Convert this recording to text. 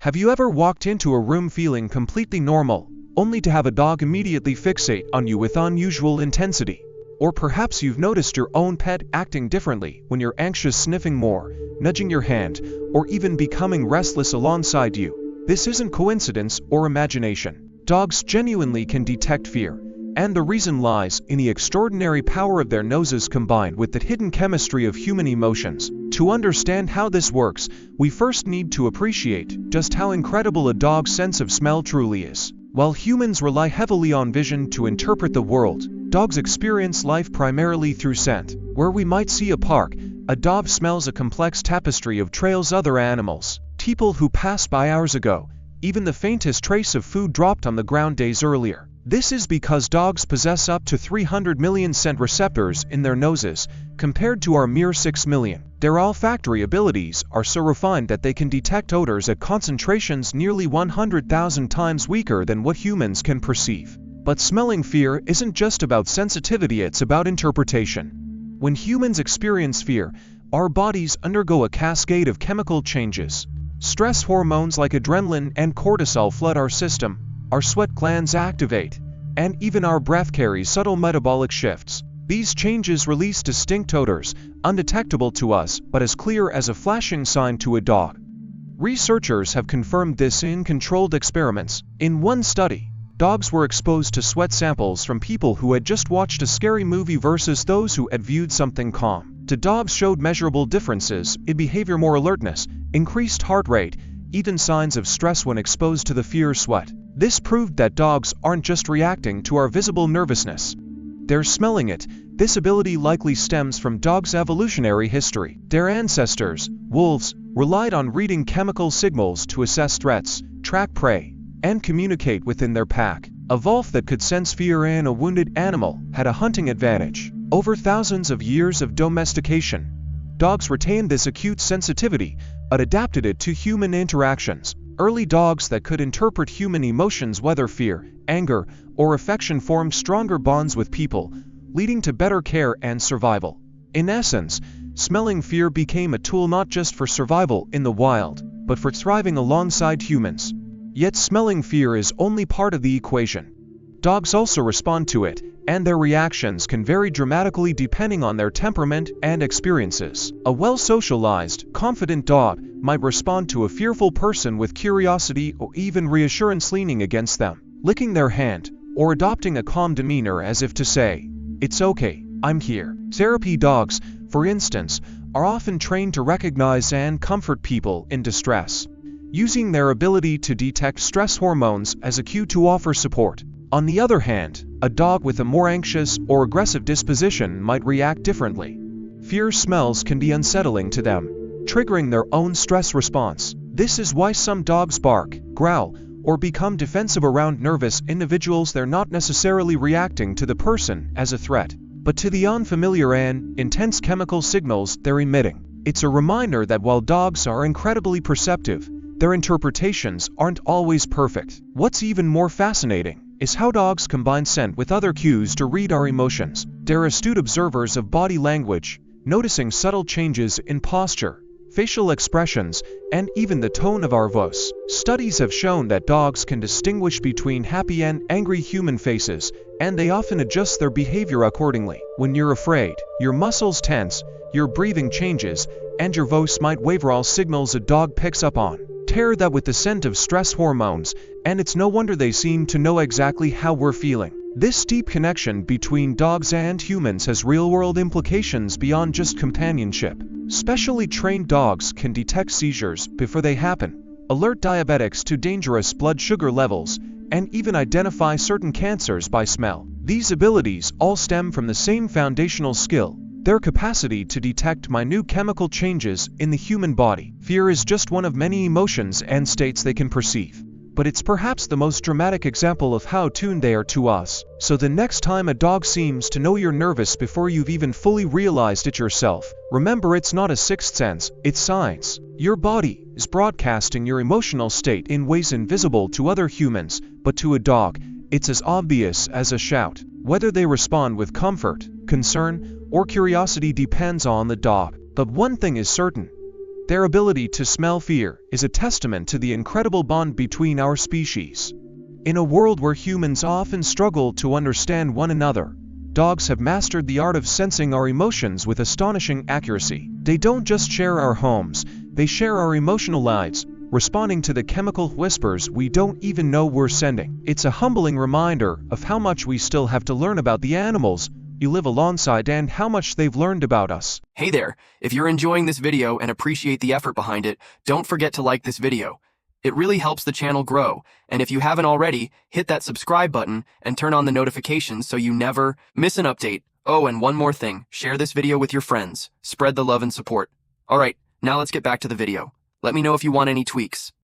Have you ever walked into a room feeling completely normal, only to have a dog immediately fixate on you with unusual intensity? Or perhaps you've noticed your own pet acting differently when you're anxious, sniffing more, nudging your hand, or even becoming restless alongside you. This isn't coincidence or imagination. Dogs genuinely can detect fear, and the reason lies in the extraordinary power of their noses combined with the hidden chemistry of human emotions. To understand how this works, we first need to appreciate just how incredible a dog's sense of smell truly is. While humans rely heavily on vision to interpret the world, dogs experience life primarily through scent. Where we might see a park, a dog smells a complex tapestry of trails, other animals, people who passed by hours ago, even the faintest trace of food dropped on the ground days earlier. This is because dogs possess up to 300 million scent receptors in their noses, compared to our mere 6 million. Their olfactory abilities are so refined that they can detect odors at concentrations nearly 100,000 times weaker than what humans can perceive. But smelling fear isn't just about sensitivity, it's about interpretation. When humans experience fear, our bodies undergo a cascade of chemical changes. Stress hormones like adrenaline and cortisol flood our system, our sweat glands activate, and even our breath carries subtle metabolic shifts. These changes release distinct odors, undetectable to us but as clear as a flashing sign to a dog. Researchers have confirmed this in controlled experiments. In one study, dogs were exposed to sweat samples from people who had just watched a scary movie versus those who had viewed something calm. The dogs showed measurable differences in behavior: more alertness, increased heart rate, even signs of stress when exposed to the fear sweat. This proved that dogs aren't just reacting to our visible nervousness. They're smelling it. This ability likely stems from dogs' evolutionary history. Their ancestors, wolves, relied on reading chemical signals to assess threats, track prey, and communicate within their pack. A wolf that could sense fear in a wounded animal had a hunting advantage. Over thousands of years of domestication, dogs retained this acute sensitivity, but adapted it to human interactions. Early dogs that could interpret human emotions, whether fear, anger, or affection, formed stronger bonds with people, leading to better care and survival. In essence, smelling fear became a tool not just for survival in the wild, but for thriving alongside humans. Yet smelling fear is only part of the equation. Dogs also respond to it, and their reactions can vary dramatically depending on their temperament and experiences. A well-socialized, confident dog might respond to a fearful person with curiosity or even reassurance, leaning against them, licking their hand, or adopting a calm demeanor as if to say, "It's okay, I'm here." Therapy dogs, for instance, are often trained to recognize and comfort people in distress, using their ability to detect stress hormones as a cue to offer support. On the other hand, a dog with a more anxious or aggressive disposition might react differently. Fear smells can be unsettling to them, triggering their own stress response. This is why some dogs bark, growl, or become defensive around nervous individuals. They're not necessarily reacting to the person as a threat, but to the unfamiliar and intense chemical signals they're emitting. It's a reminder that while dogs are incredibly perceptive, their interpretations aren't always perfect. What's even more fascinating is how dogs combine scent with other cues to read our emotions. They're astute observers of body language, noticing subtle changes in posture, facial expressions, and even the tone of our voice. Studies have shown that dogs can distinguish between happy and angry human faces, and they often adjust their behavior accordingly. When you're afraid, your muscles tense, your breathing changes, and your voice might waver, all signals a dog picks up on. Pair that with the scent of stress hormones, and it's no wonder they seem to know exactly how we're feeling. This deep connection between dogs and humans has real-world implications beyond just companionship. Specially trained dogs can detect seizures before they happen, alert diabetics to dangerous blood sugar levels, and even identify certain cancers by smell. These abilities all stem from the same foundational skill: their capacity to detect minute chemical changes in the human body. Fear is just one of many emotions and states they can perceive, but it's perhaps the most dramatic example of how tuned they are to us. So the next time a dog seems to know you're nervous before you've even fully realized it yourself, remember, it's not a sixth sense, it's science. Your body is broadcasting your emotional state in ways invisible to other humans, but to a dog, it's as obvious as a shout. Whether they respond with comfort, concern, or curiosity depends on the dog. But one thing is certain: Their ability to smell fear is a testament to the incredible bond between our species. In a world where humans often struggle to understand one another, dogs have mastered the art of sensing our emotions with astonishing accuracy. They don't just share our homes, they share our emotional lives, responding to the chemical whispers we don't even know we're sending. It's a humbling reminder of how much we still have to learn about the animals you live alongside and how much they've learned about us. Hey there, if you're enjoying this video and appreciate the effort behind it, don't forget to like this video. It really helps the channel grow, and if you haven't already, hit that subscribe button and turn on the notifications so you never miss an update. Oh, and one more thing, share this video with your friends. Spread the love and support. Alright, now let's get back to the video. Let me know if you want any tweaks.